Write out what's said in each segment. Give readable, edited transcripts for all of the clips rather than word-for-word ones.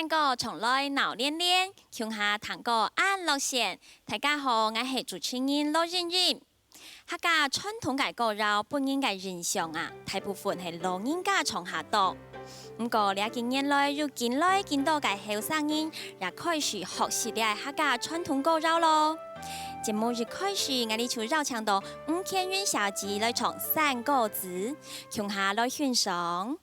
散歌从来闹连连，乡下弹歌安乐线。大家好，我是主持人罗欣欣。客家传统嘅歌谣本人嘅印象啊，大部分係老人家唱下多。不過呢幾年來，又見到嘅後生人也開始學習啲客家傳統歌謠咯。節目一開始，我哋就邀請到吳天韻小姐來唱《散歌子》，鄉下來欣賞。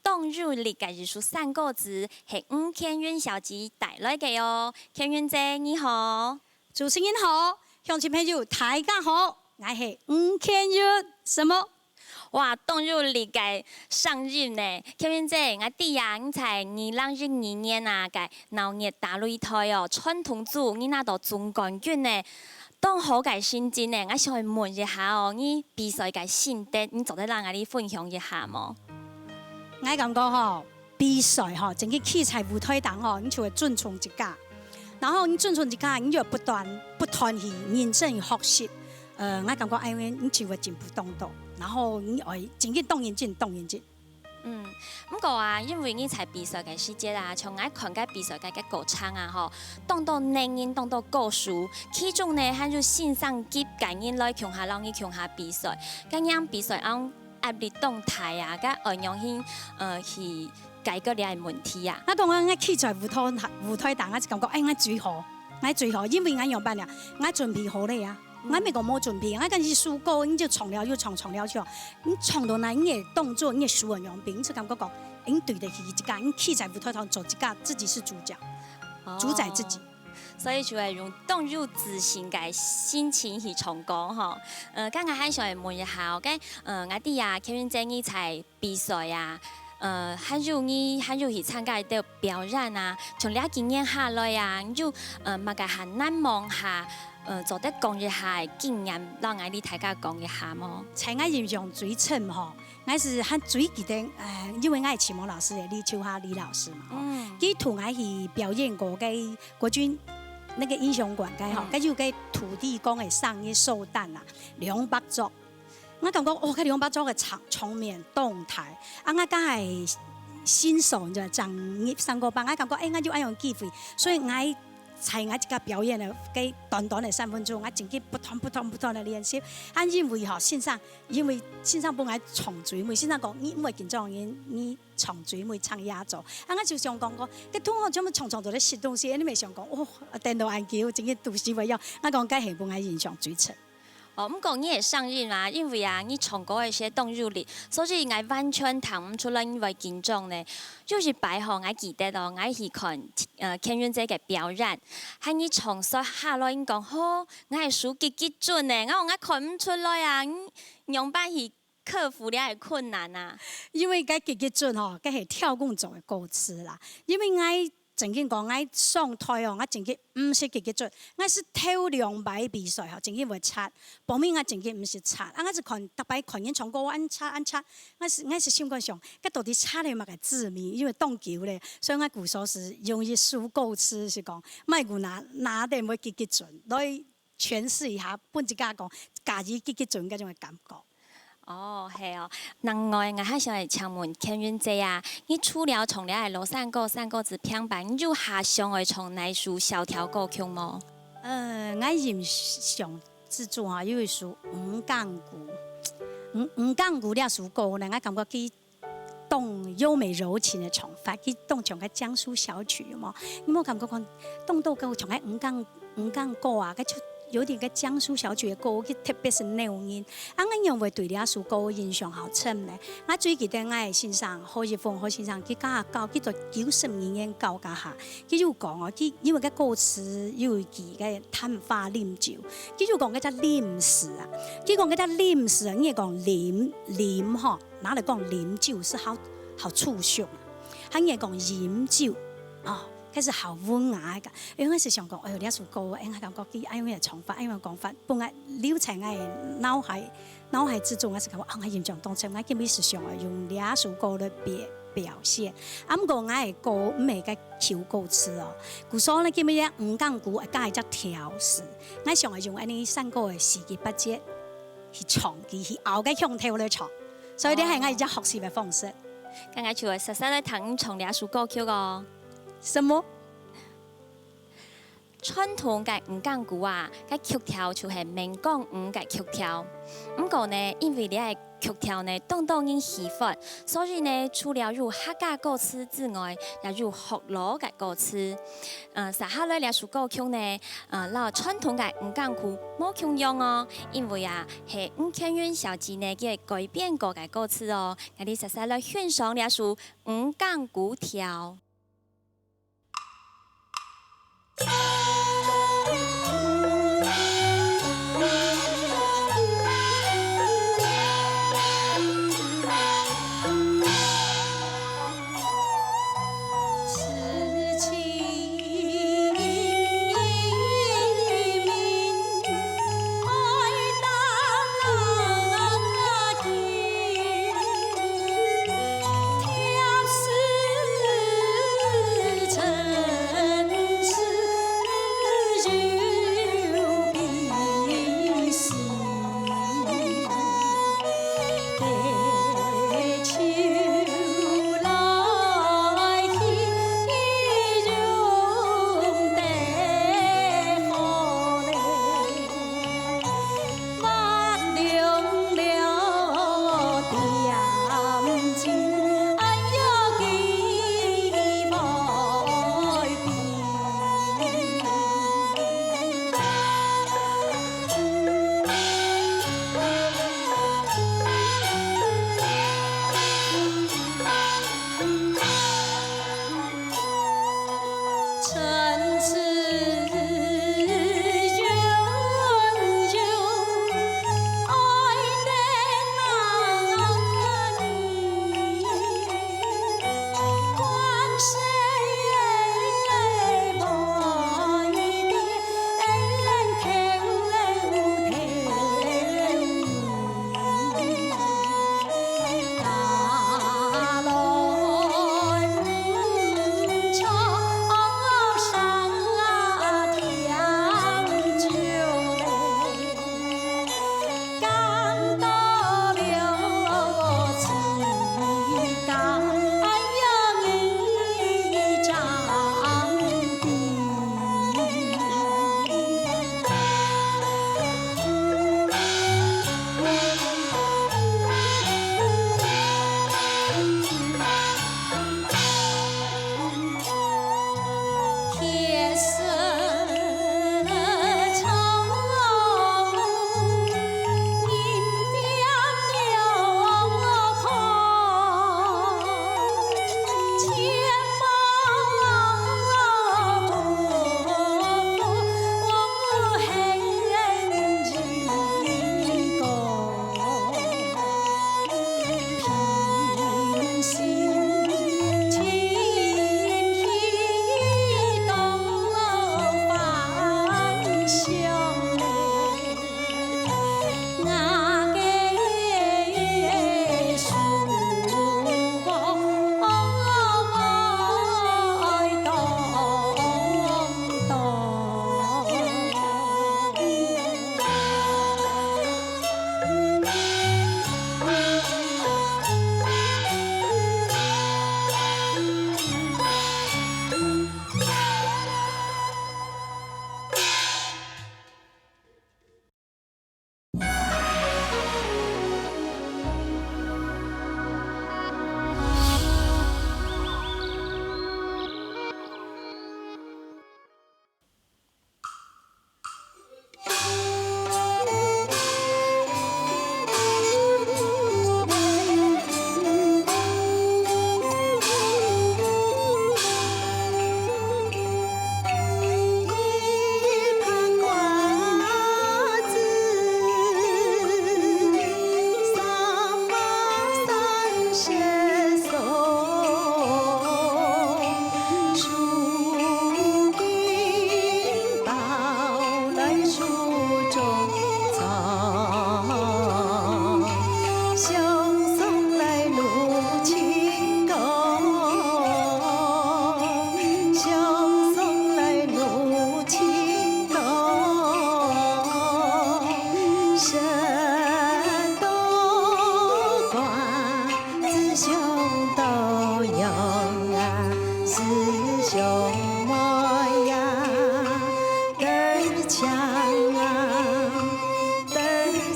冬日里嘅艺术散歌子係吳天韻小姐帶來嘅哦。天韻姐你好，主持人好，鄉親朋友大家好，我係吳天韻。什麼？哇，冬日里嘅生日呢？天韻姐，我弟啊，我才2012年啊，嘅鬧熱打擂台哦，傳統組你拿到總冠軍呢。當好嘅心情呢，我想去問一下哦，你比賽嘅心得，你做得讓我哋分享一下麼？我咁講吼，比賽吼，整個器材舞台檔吼，你就會遵從一家，然後你遵從一家，你就不斷去認真去學習。我感覺因為你就會進步當多，然後你會真嘅動眼睛。不过啊，因为你在比赛嘅时节啊，从我看嘅比赛嘅歌唱啊，吼，当到能音，当到歌书，其中呢，还有线上级概念来强下让你强下比赛，咁样比赛按压力动态啊，咁按样去解决你嘅问题啊。當我企在舞台上，我就感覺我最好，因為我樣辦了，我準備好了呀。我沒講冇準備，我跟住輸歌，你就唱了又唱，唱了唱，你唱到那你嘅動作，你嘅輸人樣病，你就感覺講，你對得起一家，你企在舞台上做一家，自己是主角，主宰自己。所以就係用動入自信嘅心情去唱歌嗬。剛剛喺想問一下，我哋啊，Karen姐你在比賽啊。還有去參加啲表演啊，從你經驗下來啊，你就乜嘅係難忘下，做得講一下經驗，讓我哋大家講一下麼？在我印象最深吼，我是很最記得因為我係啟蒙老師嘅李秋霞李老師嘛，佢同我去表演過嘅國軍那個英雄館嘅吼，佢就嘅土地公嘅上嘅壽誕啊，200桌。我感覺佢200桌嘅場面動態，我梗係新手就上上過班，我感覺我就按樣機會，所以我在我這個表演嘅嘅短短嘅3分鐘，我自己不斷嘅練習。因為因為線上幫我唱嘴妹，線上講你唔會緊張，你唱嘴妹唱壓軸，我就想講個，佢同學做乜唱到啲新東西，你咪想講電腦眼鏡，自己讀書為要，我講梗係幫我印象最深。唔過你也上癮嘛，因為啊，你唱歌嘅些動入力，所以我完全睇唔出來因為緊張呢。就是擺好我記得咯，我去看Karen姐嘅表演，喺你唱說下來，你講好，我係數幾準呢，我看唔出來啊，你樣辦去克服呢個困難啊？因為嗰幾準嗬，嗰係跳工做嘅歌詞啦，因為我曾經講我上台哦，我曾經唔是幾準，我是頭2擺比賽吼，曾經會擦，後面我曾經唔是擦，我是看特別看人唱歌，按擦，我是心肝想，佢到底擦了乜嘅字面，因為當球咧，所以我鼓手是用一首歌詞是講，咪顧拿定會幾準，來詮釋一下，本自家講家己幾準嗰種嘅感覺。係哦。另外，我還想嚟請問Karen姐啊，你除了從你係羅山歌、山歌子編版，你就還想嚟從哪首小調歌曲麼？我印象之中啊，有一首五槓鼓，五槓鼓呢首歌呢，我感覺佢動優美柔情嘅唱法，佢動唱嘅江蘇小曲嘛，你冇感覺講動到佢唱嘅五槓歌啊，佢出。有點個江蘇小曲嘅歌，佢特別是扭音。我認為對呢一首歌印象好深咧。我最記得我係先生何葉鳳何先生，佢教佢做90年教家下，佢就講哦，佢因為個歌詞有記嘅探花啉酒，佢就講嗰隻啉字啊，佢講嗰隻啉字啊，你講啉嗬，拿嚟講啉酒是好粗俗啊，佢講飲酒哦。佢是好溫雅嘅，因為我是想講，呢一首歌，我感覺佢按樣嘅唱法，按樣講法，幫我留在我腦海之中，我是感覺我印象當中，我根本是想用呢一首歌來表現。不過我嘅歌唔係個調歌詞哦，故所咧根本咧五槓鼓加一隻調詞，我想用呢山歌嘅四季八節去唱，去熬嘅腔調來唱，所以呢係我一隻學習嘅方式。剛剛就係實實咧聽唱呢一首歌曲個。什麼？傳統嘅五槓鼓啊，個曲調就係閩廣五嘅曲調。不過呢，因為呢個曲調呢，當然喜歡，所以呢，除了有客家歌詞之外，也有學羅嘅歌詞。撒下來呢首歌曲呢，攞傳統嘅五槓鼓冇共用哦，因為啊，係Karen小姐呢嘅改編過嘅歌詞哦。我哋實實來欣賞呢首五槓鼓調。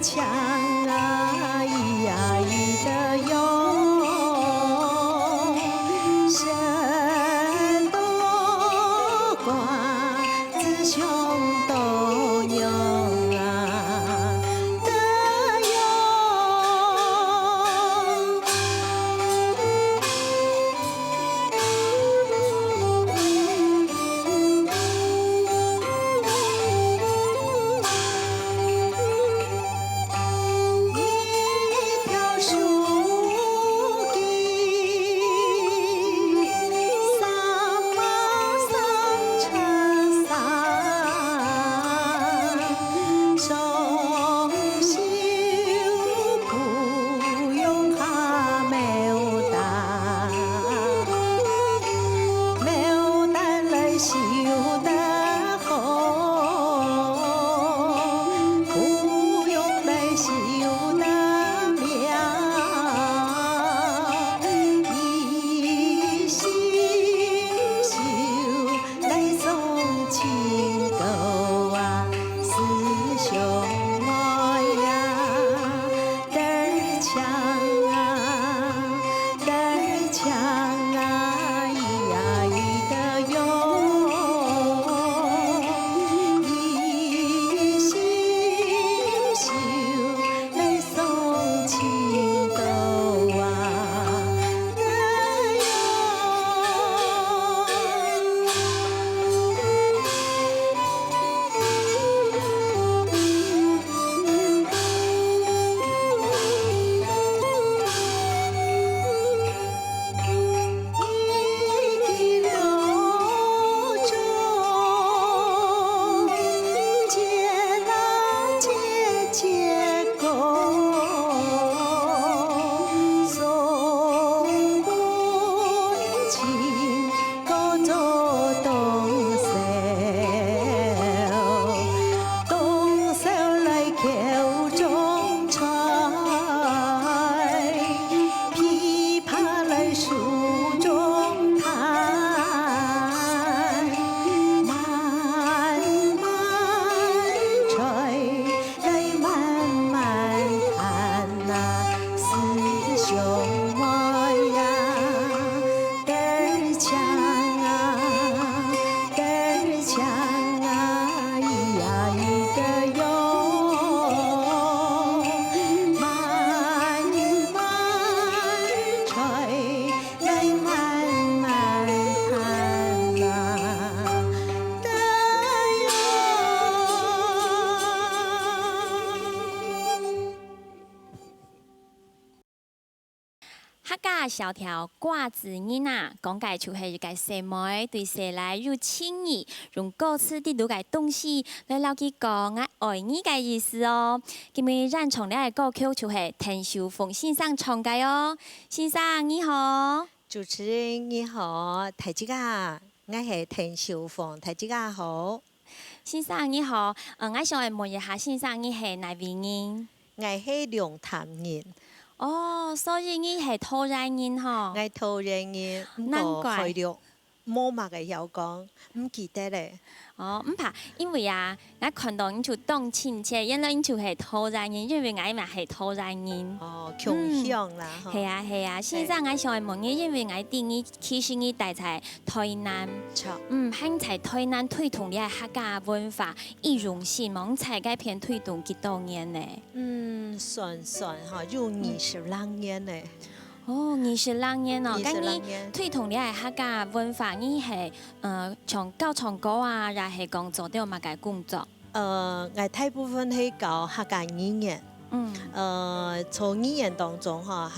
墙啊，咿呀咿的哟，山多瓜子熊斗牛啊的一条树根，上马上车上，松秀不用哈牡丹，牡丹来绣得好，不用来绣得妙，一心绣来送情狗啊，师兄我呀，得儿强啊，得儿强啊，咿呀咿的哟，一心绣来送情狗啊的一地柳中，结那结结果，送君情歌做东箫，东箫来口中吹，琵琶来书中弹，慢慢吹来慢慢弹呐，师兄我呀，得儿强啊，得儿强啊，咿呀咿的哟，慢慢吹来慢慢弹呐的哟。客家小调挂子音啊，讲解就是个小妹对谁来有情意，用歌词的录个东西来了解讲我爱你嘅意思哦。今日咱唱呢个歌曲就是田秀凤先生唱嘅哦。先生你好，主持人你好，大家我係田秀鳳，大家好，先生你好，我想嚟問一下先生你係哪位人？我係龍潭人，哦，所以你係土人人吼。我土人人，難怪去了冇乜嘅有講，唔記得咧。哦，唔怕，因為啊，我看到你就當親切，原來你就係土人人，因為我嘛係土人人。哦，強項啦，嗬係啊係啊，先生我想嚟問你，因為我第二其實你大在台南，錯，喺在台南推動你係客家文化，易容性網才改片推動幾多年呢？算嚇，有20年咧，哦，20年哦， 20你年。推動你係客家文化，你係教唱歌啊，又係講做啲乜嘅工作？我大部分係教客家語言。從語言當中和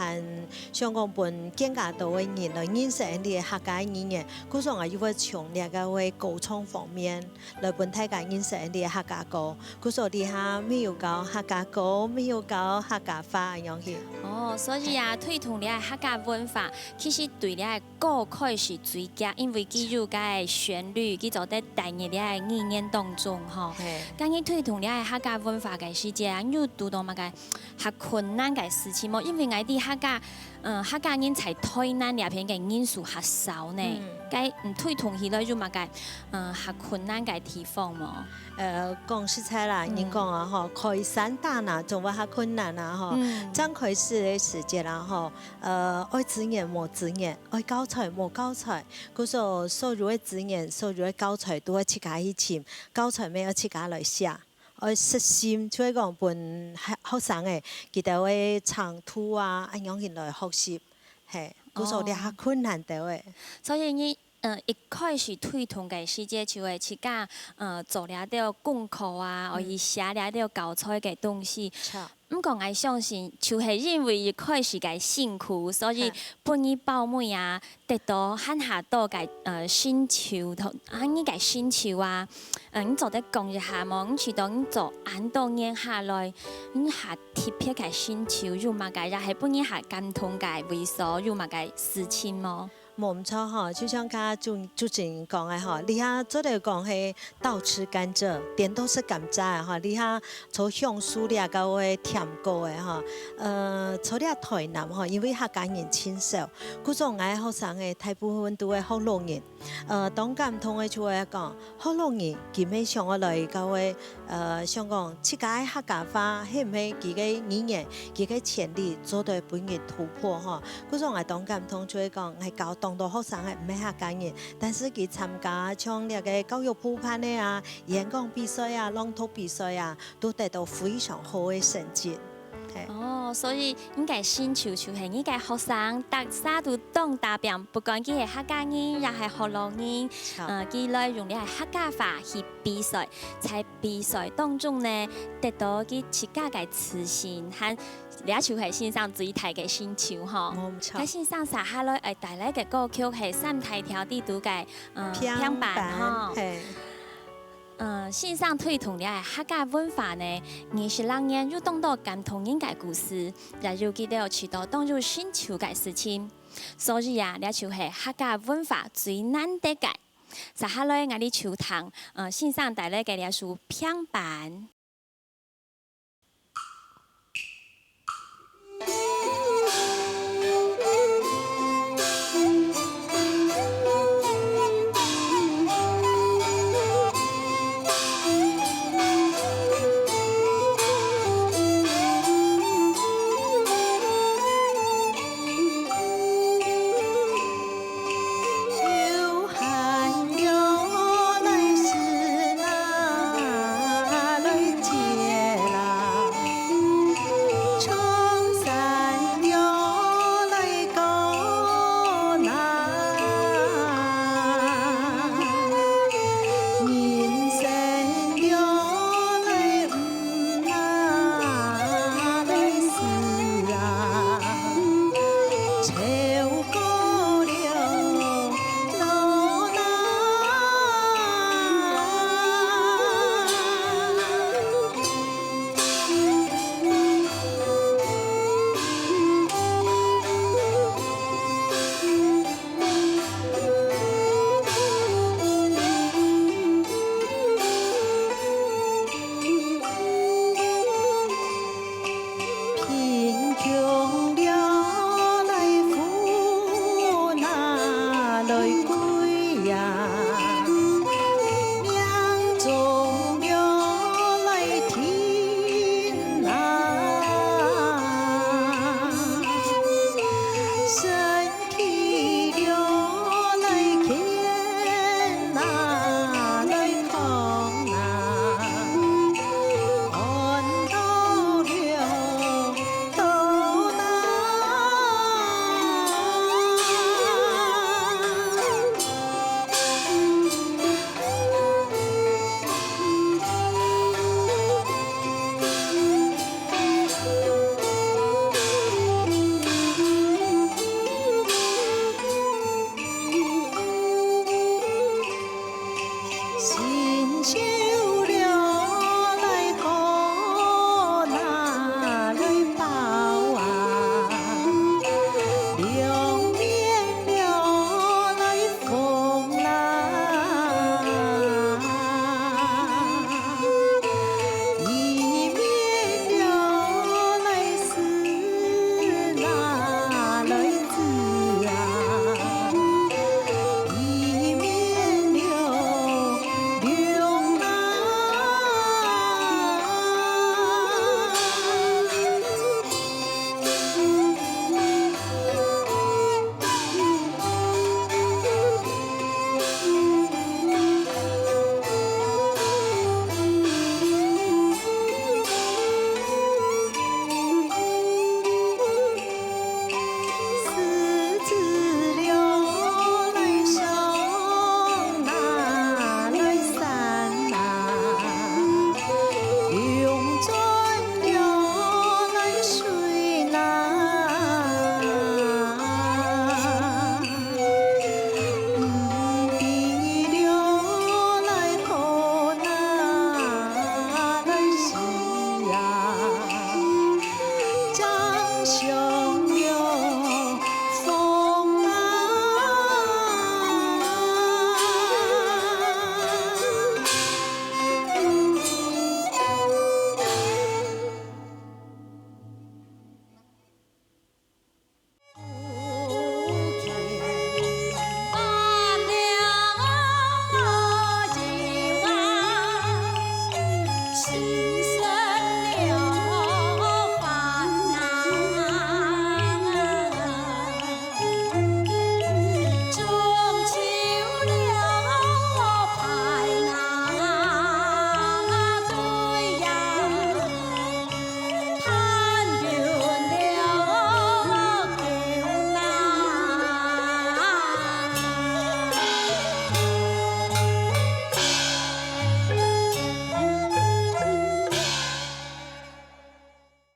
香港本更加多嘅人來認識啲客家語言，嗰種我要會從呢個嘅歌唱方面來本大家認識啲客家歌，嗰種啲下沒有教客家歌，沒有教客家話咁樣去。哦，所以啊，推動你係客家文化，其實對你係歌曲是最佳，因為佢有個旋律，佢就在帶入你係語言當中吼。咁你推動你係客家文化嘅時節，你有遇到乜嘅較困難嘅事情冇？因為我啲客家人在台南呢邊嘅人數較少呢。该推动起来就嘛该较困难嘅地方嘛。讲实在啦，人讲啊吼，开山大呐，总话较困难啊吼。刚开始的时节啦吼，爱资源无资源，爱教材无教材，故说所有的资源、所有的教材都要自家去寻，教材咩要自家来写。爱实心，就係講本學生誒，佢哋會長途啊，安樣去來學習，係，故說你較困難到誒。所以你一開始推動嘅時節就會自家做了啲功課啊，可以寫了啲教材嘅東西。毋過我相信，就是因為一開始嘅辛苦，所以本意報妹啊，得到很下多嘅薪酬同你嘅薪酬啊，你做得講一下麼？你知道你做很多年下來，你下貼撇嘅薪酬，有乜嘅，也係本意下感動嘅為所有乜嘅事情麼？冇唔錯吼，就像家主持人講嘅吼，你遐做嚟講係倒吃甘蔗，點都是甘蔗吼，你遐從香酥咧到會甜糕嘅吼，從咧台南吼，因為客家人親少，故種我學生嘅大部分都係福隆人，當間唔同嘅就係講福隆人，基本上我來到會想講，自家客家話係唔係佢嘅語言，佢嘅潛力做到本嘅突破吼，故種我當間唔同就係講係教當到學生係唔係客家人，但是佢參加像呢個教育普辦嘅啊、演講比賽啊、朗讀比賽啊，都得到非常好嘅成績。哦，所以應該薪酬就係應該學生特啥都當答辯，不管佢係客家人，也係福隆人，佢來用你係客家話去比賽，在比賽當中呢，得到佢自家嘅自信，和你就係先生最大嘅薪酬嗬。冇錯。喺先生撒下來誒帶來嘅歌曲係三大條地圖嘅平板嗬。線上推動了客家文化呢，20年又當到感動人嘅故事，也有記得知道當做新潮嘅事情，所以啊，呢就係客家文化最難得嘅。接下來我哋就談線上帶來嘅一首平板。